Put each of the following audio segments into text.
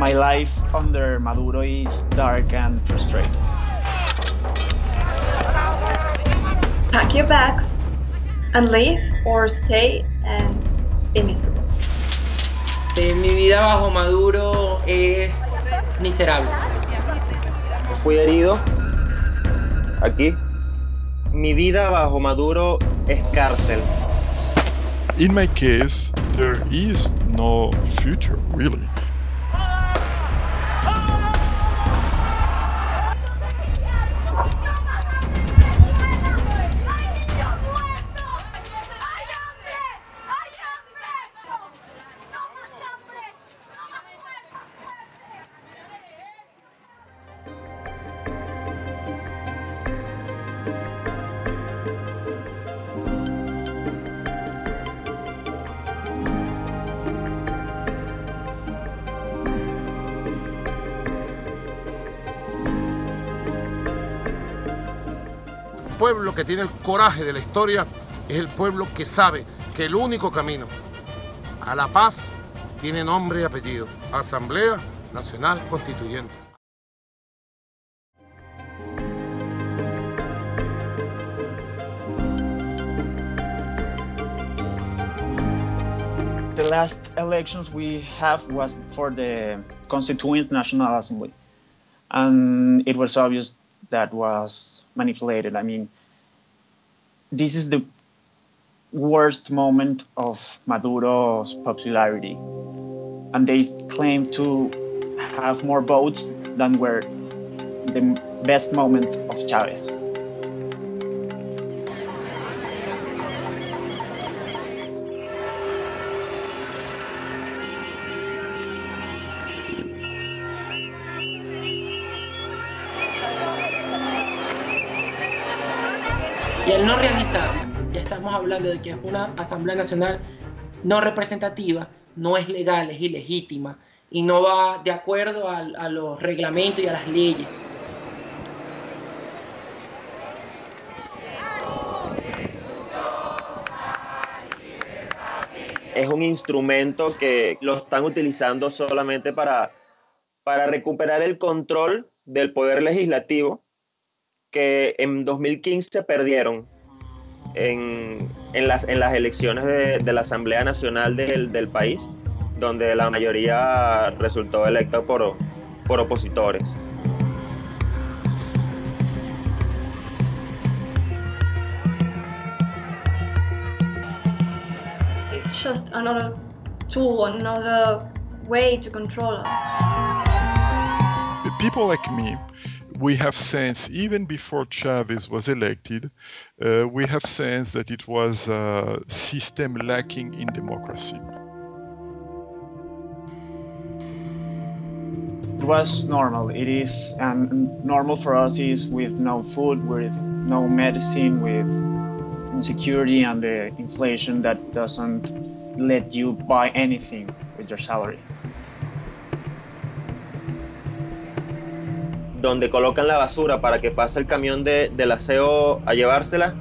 My life under Maduro is dark and frustrating. Pack your bags and leave or stay and be miserable. Mi vida bajo Maduro es miserable. Fui herido aquí. Mi vida bajo Maduro es cárcel. In my case, there is no future, really. El pueblo que tiene el coraje de la historia es el pueblo que sabe que el único camino a la paz tiene nombre y apellido: Asamblea Nacional Constituyente. The last elections we have was for the Constituent National Assembly, and it was obvious that was manipulated. I mean, this is the worst moment of Maduro's popularity, and they claim to have more votes than were the best moment of Chávez. Y al no realizarla, ya estamos hablando de que es una Asamblea Nacional no representativa, no es legal, es ilegítima y no va de acuerdo a los reglamentos y a las leyes. Es un instrumento que lo están utilizando solamente para recuperar el control del poder legislativo que en 2015 perdieron en las elecciones de la Asamblea Nacional del país, donde la mayoría resultó electa por opositores. It's just another tool, another way to control us. People like me, we have sensed, even before Chavez was elected, we have sensed that it was a system lacking in democracy. It was normal. It is, and normal for us is with no food, with no medicine, with insecurity and the inflation that doesn't let you buy anything with your salary. Donde colocan la basura para que pase el camión del aseo a llevársela,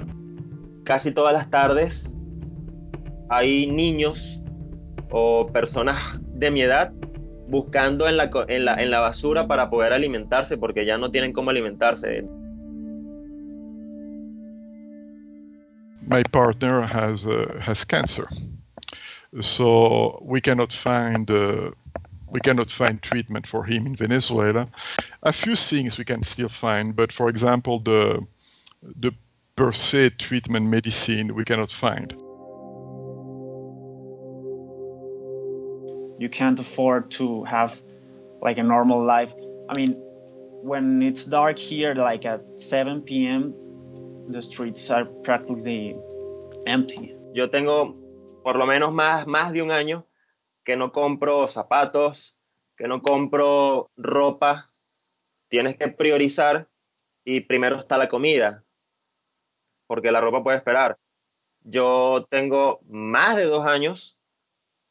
casi todas las tardes hay niños o personas de mi edad buscando en la basura para poder alimentarse, porque ya no tienen cómo alimentarse. My partner has cancer, so we cannot find treatment for him in Venezuela. A few things we can still find, but for example, the per se treatment medicine we cannot find. You can't afford to have like a normal life. I mean, when it's dark here, like at 7 p.m., the streets are practically empty. Yo tengo por lo menos más de un año que no compro zapatos, que no compro ropa. Tienes que priorizar y primero está la comida, porque la ropa puede esperar. Yo tengo más de 2 años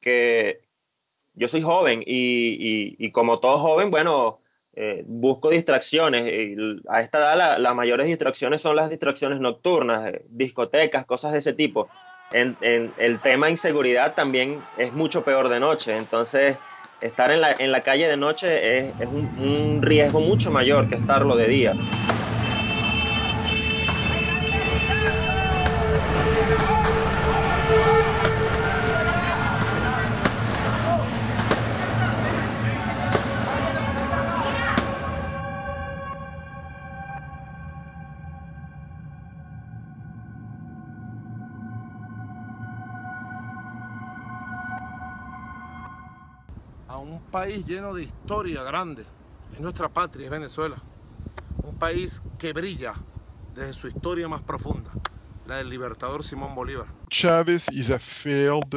que yo soy joven y como todo joven, bueno, busco distracciones. Y a esta edad las mayores distracciones son las distracciones nocturnas, discotecas, cosas de ese tipo. El tema inseguridad también es mucho peor de noche, entonces estar en la calle de noche es un riesgo mucho mayor que estarlo de día. A un país lleno de historia grande. Es nuestra patria, es Venezuela. Un país que brilla desde su historia más profunda, la del libertador Simón Bolívar. Chavez is a failed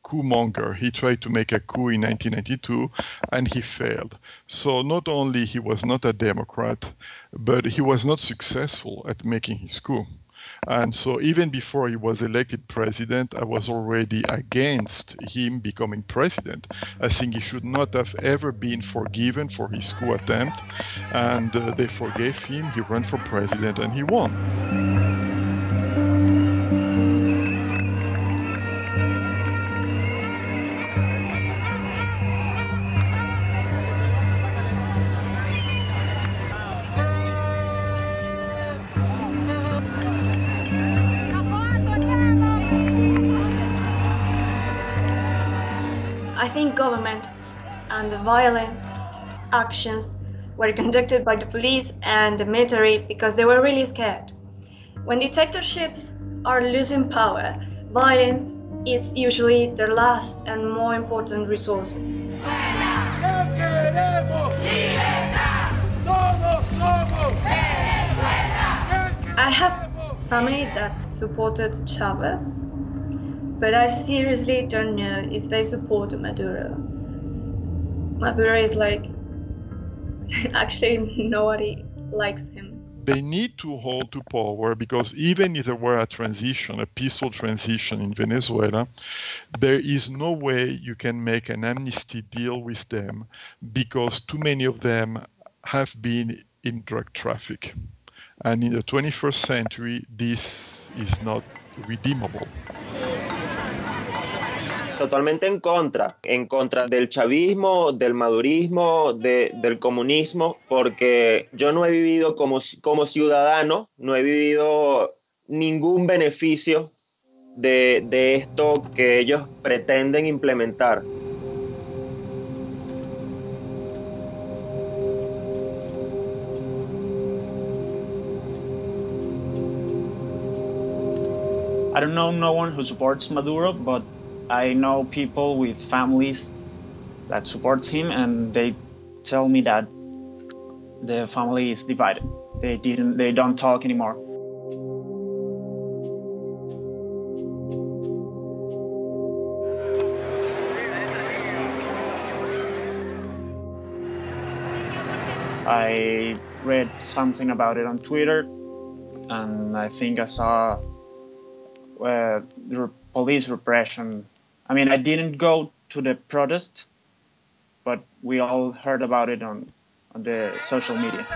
coup monger. He tried to make a coup in 1992 and he failed. So not only he was not a Democrat, but he was not successful at making his coup. And so even before he was elected president, I was already against him becoming president. I think he should not have ever been forgiven for his coup attempt. And they forgave him, he ran for president and he won. I think government and the violent actions were conducted by the police and the military because they were really scared. When dictatorships are losing power, violence is usually their last and more important resources. I have family that supported Chavez, but I seriously don't know if they support Maduro. Maduro is like, actually nobody likes him. They need to hold to power because even if there were a transition, a peaceful transition in Venezuela, there is no way you can make an amnesty deal with them because too many of them have been in drug traffic. And in the 21st century, this is not redeemable. Totalmente en contra del chavismo, del madurismo, del comunismo, porque yo no he vivido como ciudadano, no he vivido ningún beneficio de esto que ellos pretenden implementar. I don't know no one who supports Maduro, but I know people with families that supports him, and they tell me that the family is divided. They don't talk anymore. I read something about it on Twitter, and I think I saw the police repression. I mean, I didn't go to the protest, but we all heard about it on the social media.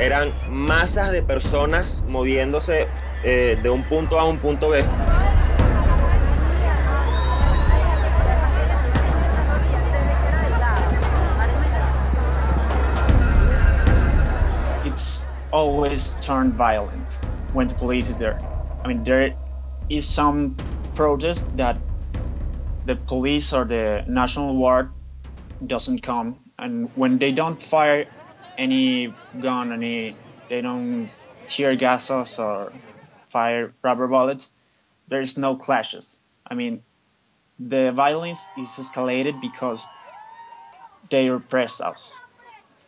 Eran masas de personas moviéndose de un punto A a un punto B. It's always turned violent when the police is there. I mean, there is some protest that the police or the National Guard doesn't come, and when they don't fire any gun, they don't tear gas us or fire rubber bullets, there's no clashes. I mean, the violence is escalated because they repress us.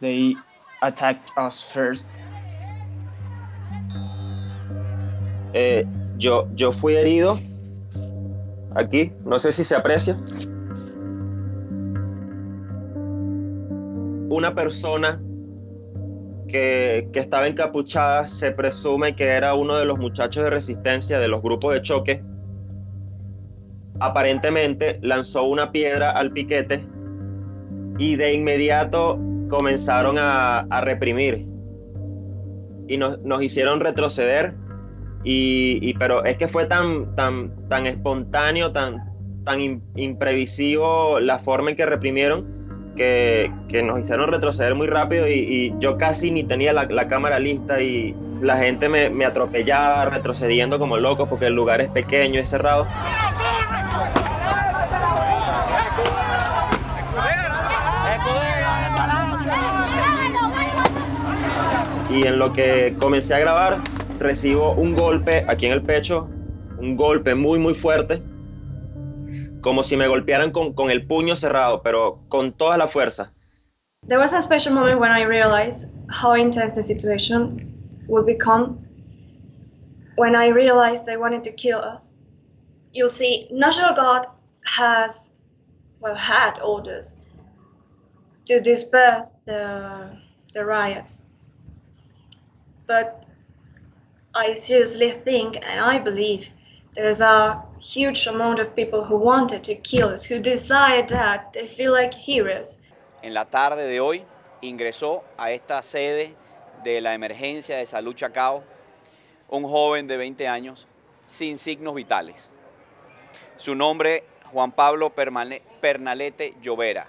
They attacked us first. Yo fui herido aquí, no sé si se aprecia. Una persona que estaba encapuchada, se presume que era uno de los muchachos de resistencia de los grupos de choque. Aparentemente lanzó una piedra al piquete y de inmediato comenzaron a reprimir y nos hicieron retroceder, pero es que fue tan espontáneo, tan imprevisivo la forma en que reprimieron, que nos hicieron retroceder muy rápido y yo casi ni tenía la cámara lista y la gente me atropellaba retrocediendo como loco porque el lugar es pequeño, es cerrado. Y en lo que comencé a grabar, recibo un golpe aquí en el pecho, un golpe muy muy fuerte, como si me golpearan con el puño cerrado, pero con toda la fuerza. There was a special moment when I realized how intense the situation would become, when I realized they wanted to kill us. You'll see, National Guard had orders to disperse the riots. But I seriously think, and I believe, there's a huge amount of people who wanted to kill us, who desired that, they feel like heroes. En la tarde de hoy ingresó a esta sede de la emergencia de Salud Chacao un joven de 20 años sin signos vitales. Su nombre, Juan Pablo Pernalete Llovera.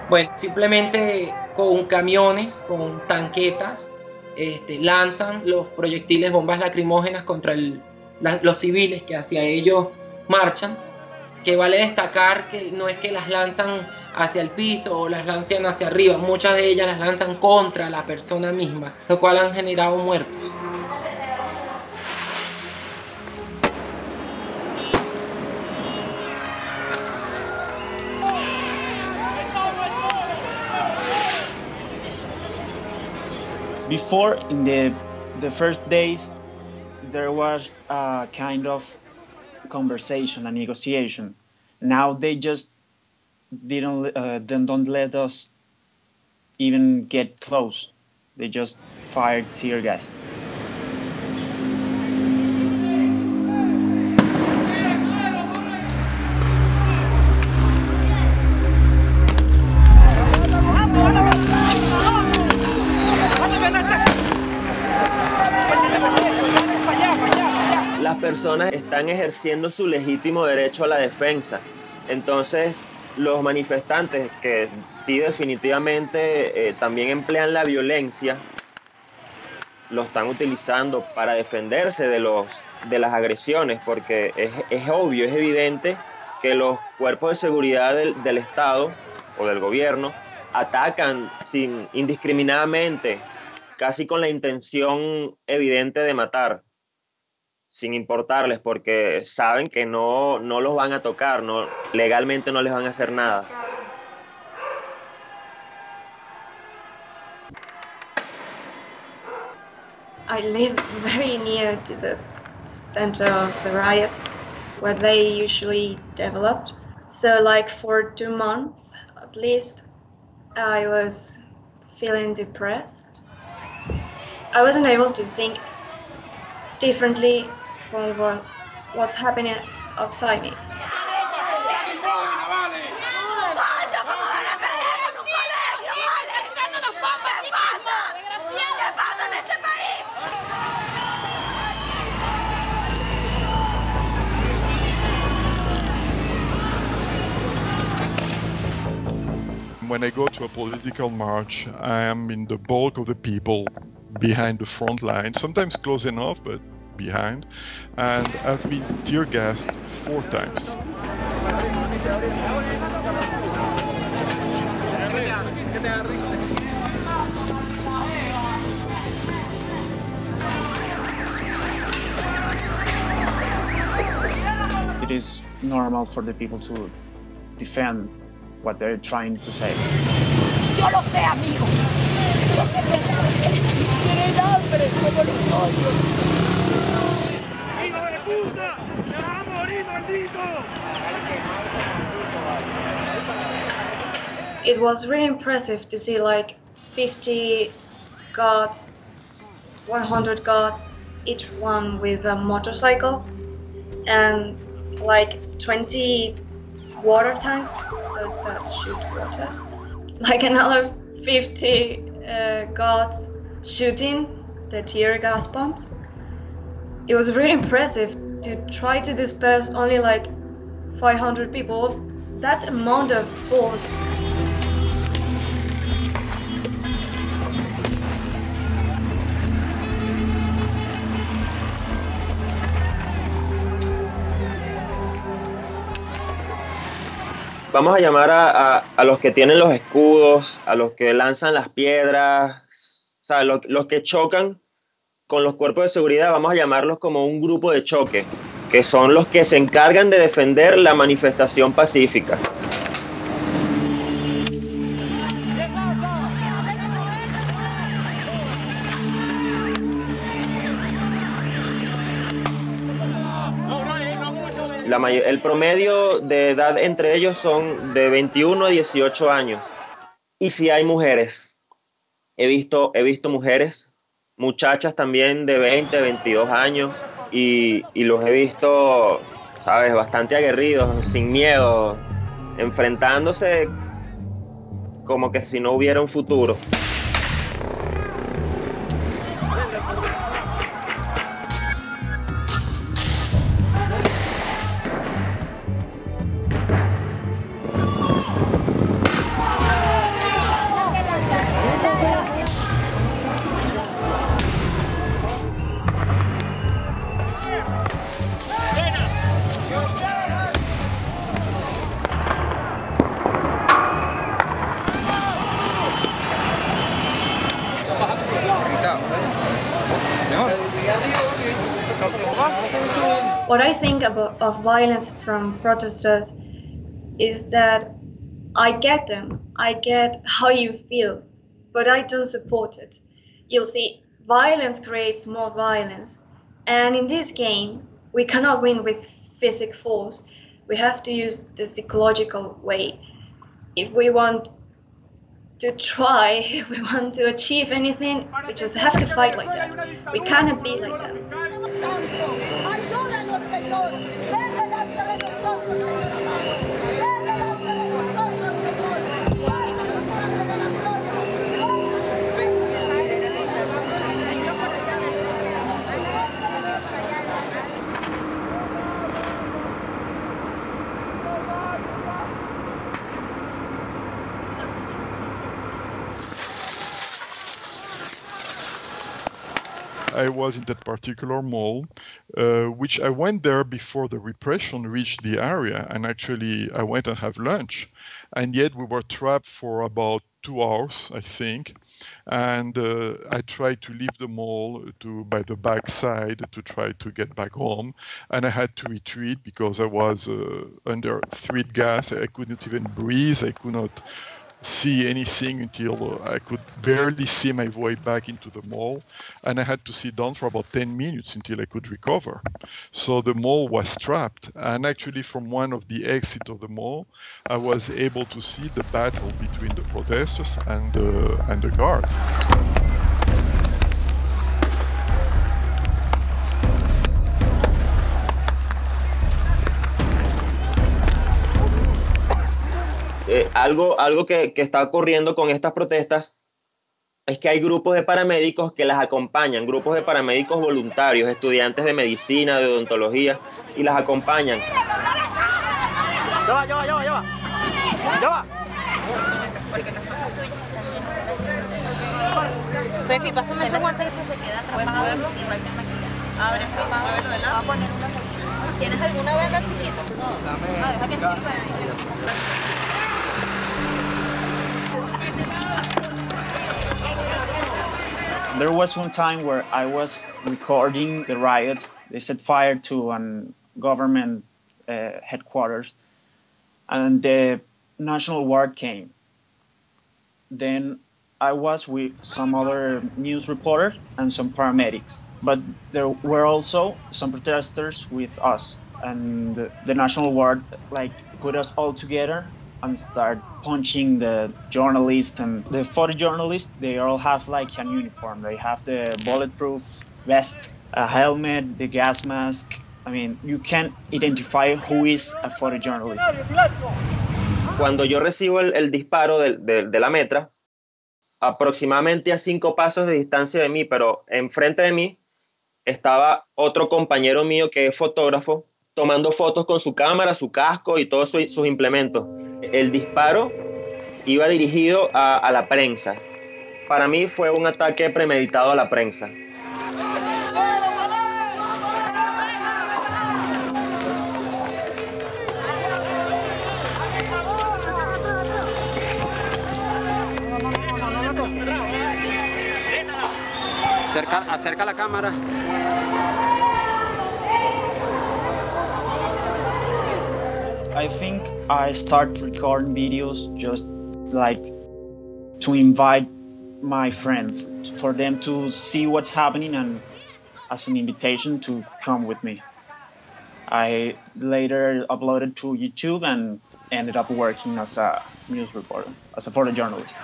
Bueno, simplemente con camiones, con tanquetas, lanzan los proyectiles, bombas lacrimógenas contra los civiles que hacia ellos marchan. Que vale destacar que no es que las lanzan hacia el piso o las lanzan hacia arriba, muchas de ellas las lanzan contra la persona misma, lo cual han generado muertos. Before, in the first days, there was a kind of conversation, a negotiation. Now they just don't let us even get close. They just fired tear gas. Las personas están ejerciendo su legítimo derecho a la defensa. Entonces, los manifestantes que sí definitivamente también emplean la violencia, lo están utilizando para defenderse de las agresiones, porque es obvio, es evidente que los cuerpos de seguridad del Estado o del gobierno atacan indiscriminadamente, casi con la intención evidente de matar, sin importarles, porque saben que no los van a tocar, legalmente no les van a hacer nada. I live very near to the center of the riots, where they usually developed. So like for 2 months at least, I was feeling depressed. I wasn't able to think differently from what's happening outside me. When I go to a political march, I am in the bulk of the people behind the front line, sometimes close enough, but behind, and I've been tear gassed 4 times. It is normal for the people defend what they're trying to say. Yo lo sé, amigo. Yo sé que tienen hambre como nosotros. ¡Hijo de puta! ¡Te vas a morir, maldito! It was really impressive to see like 50 guards, 100 guards, each one with a motorcycle, and like 20 water tanks, those that shoot water, like another 50 guards shooting the tear gas bombs. It was really impressive to try to disperse only like 500 people. That amount of force. Vamos a llamar a los que tienen los escudos, a los que lanzan las piedras, o sea, los que chocan con los cuerpos de seguridad, vamos a llamarlos como un grupo de choque, que son los que se encargan de defender la manifestación pacífica. El promedio de edad entre ellos son de 21 a 18 años. Y si hay mujeres, he visto mujeres, muchachas también de 20, 22 años, y los he visto, ¿sabes?, bastante aguerridos, sin miedo, enfrentándose como que si no hubiera un futuro. What I think of violence from protesters is that I get them, I get how you feel, but I don't support it. You'll see, violence creates more violence, and in this game, we cannot win with physical force. We have to use the psychological way. If we want to try, if we want to achieve anything, we just have to fight like that. We cannot be like that. I was in that particular mall, which I went there before the repression reached the area, and actually I went and have lunch, and yet we were trapped for about 2 hours, I think, and I tried to leave the mall by the back side to try to get back home, and I had to retreat because I was under street gas. I couldn't even breathe. I could not see anything until I could barely see my way back into the mall, and I had to sit down for about 10 minutes until I could recover. So the mall was trapped, and actually from one of the exits of the mall, I was able to see the battle between the protesters and the guards. Algo que está ocurriendo con estas protestas es que hay grupos de paramédicos que las acompañan, grupos de paramédicos voluntarios, estudiantes de medicina, de odontología, y las acompañan. Ya va. Fefi, pásame esos guantes, eso se queda atrapado. Abre así, muévelo de lado. ¿Tienes alguna venda chiquita? No, deja que sirva. There was one time where I was recording the riots. They set fire to a government headquarters, and the National Guard came. Then I was with some other news reporters and some paramedics, but there were also some protesters with us, and the National Guard put us all together and start punching the journalists. And the photojournalists, they all have an uniform. They have the bulletproof vest, a helmet, the gas mask. I mean, you can't identify who is a photojournalist. Cuando yo recibo el disparo de la metra, aproximadamente a 5 pasos de distancia de mí, pero enfrente de mí, estaba otro compañero mío que es fotógrafo, tomando fotos con su cámara, su casco y todos sus implementos. El disparo iba dirigido a la prensa. Para mí fue un ataque premeditado a la prensa. Acerca la cámara. I think I start recording videos just to invite my friends, for them to see what's happening and as an invitation to come with me. I later uploaded to YouTube and ended up working as a news reporter, as a photojournalist.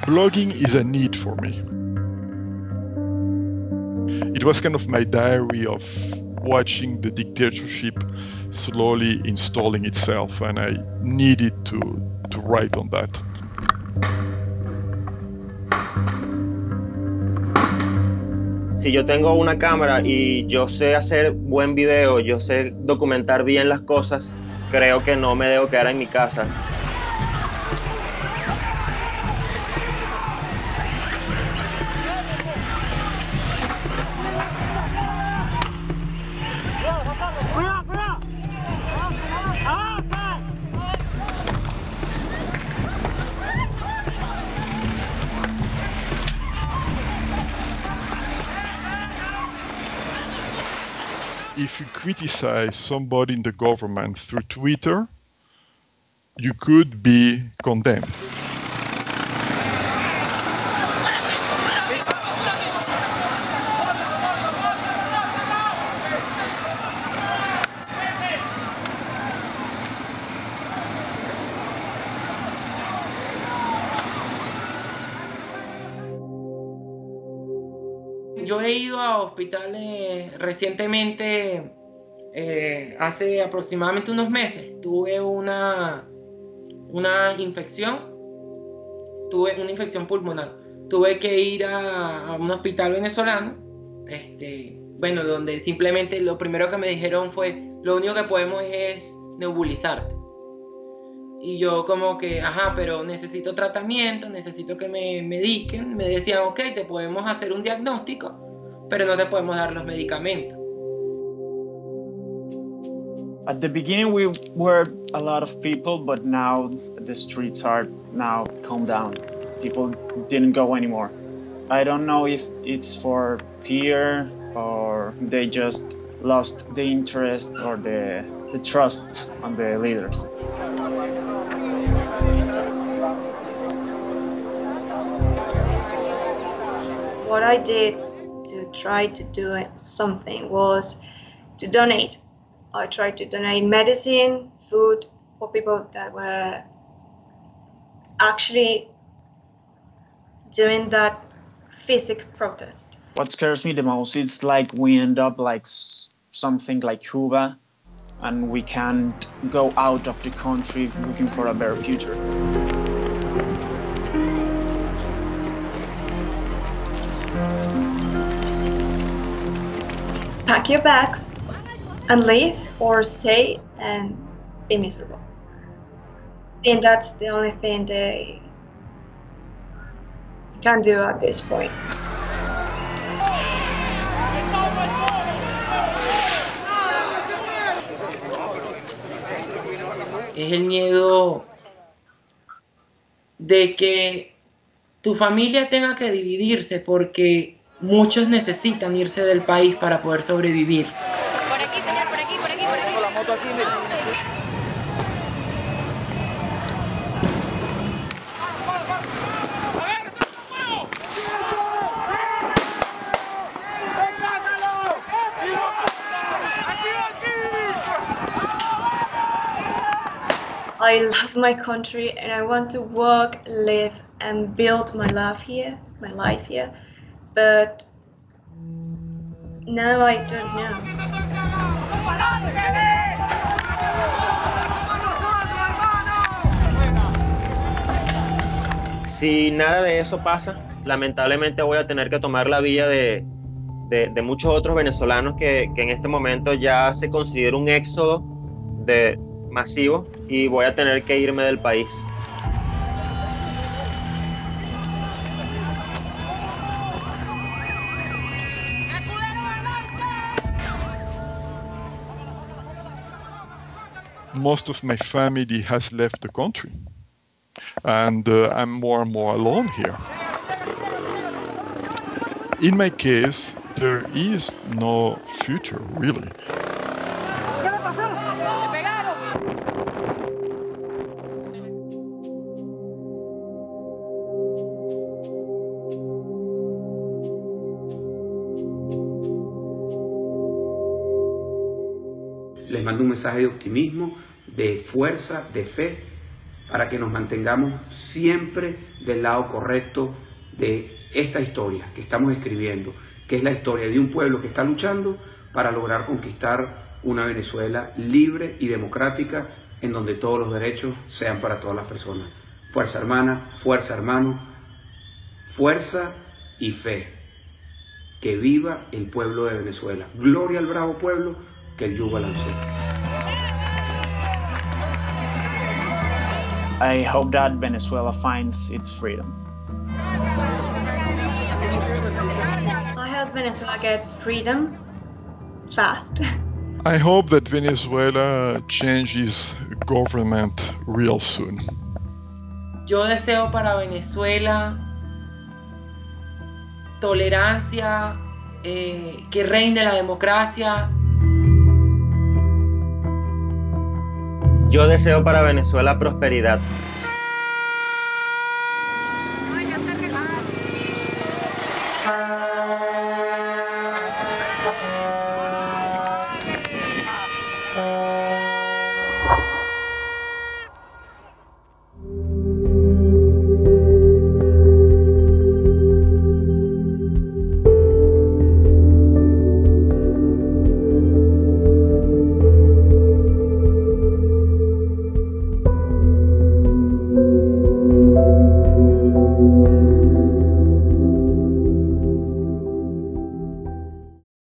Blogging is a need for me. It was kind of my diary of watching the dictatorship slowly installing itself, and I needed to write on that. Si yo tengo una cámara y yo sé hacer buen video, yo sé documentar bien las cosas, creo que no me debo quedar en mi casa. If you criticize somebody in the government through Twitter, you could be condemned. Yo he ido a hospitales recientemente, hace aproximadamente unos meses. Tuve una infección pulmonar. Tuve que ir a un hospital venezolano, bueno, donde simplemente lo primero que me dijeron fue: lo único que podemos es nebulizarte. Y yo como que, pero necesito tratamiento, necesito que me mediquen. Me decían, ok, te podemos hacer un diagnóstico, pero no te podemos dar los medicamentos. At the beginning we were a lot of people, but now the streets are now calmed down. People didn't go anymore. I don't know if it's for fear or they just lost the interest or the trust on the leaders. What I did to try to do something was to donate. I tried to donate medicine, food for people that were actually doing that physical protest. What scares me the most is we end up like something like Cuba, and we can't go out of the country looking for a better future. Pack your bags and leave, or stay and be miserable. I think that's the only thing they can do at this point. Es el miedo de que tu familia tenga que dividirse porque muchos necesitan irse del país para poder sobrevivir. Por aquí, señor, por aquí, por aquí, por aquí. La moto aquí, mira. I love my country and I want to work, live and build my life here, but now I don't know. Si nada de eso pasa, lamentablemente voy a tener que tomar la vía de muchos otros venezolanos que en este momento ya se considera un éxodo masivo y voy a tener que irme del país. Most of my family has left the country, and I'm more and more alone here. In my case, there is no future, really. Les mando un mensaje de optimismo, de fuerza, de fe, para que nos mantengamos siempre del lado correcto de esta historia que estamos escribiendo, que es la historia de un pueblo que está luchando para lograr conquistar una Venezuela libre y democrática en donde todos los derechos sean para todas las personas. Fuerza hermana, fuerza hermano, fuerza y fe. Que viva el pueblo de Venezuela. Gloria al bravo pueblo que el yugo lancé. I hope that Venezuela finds its freedom. I hope Venezuela gets freedom fast. I hope that Venezuela changes government real soon. Yo deseo para Venezuela tolerancia, que reine la democracia. Yo deseo para Venezuela prosperidad.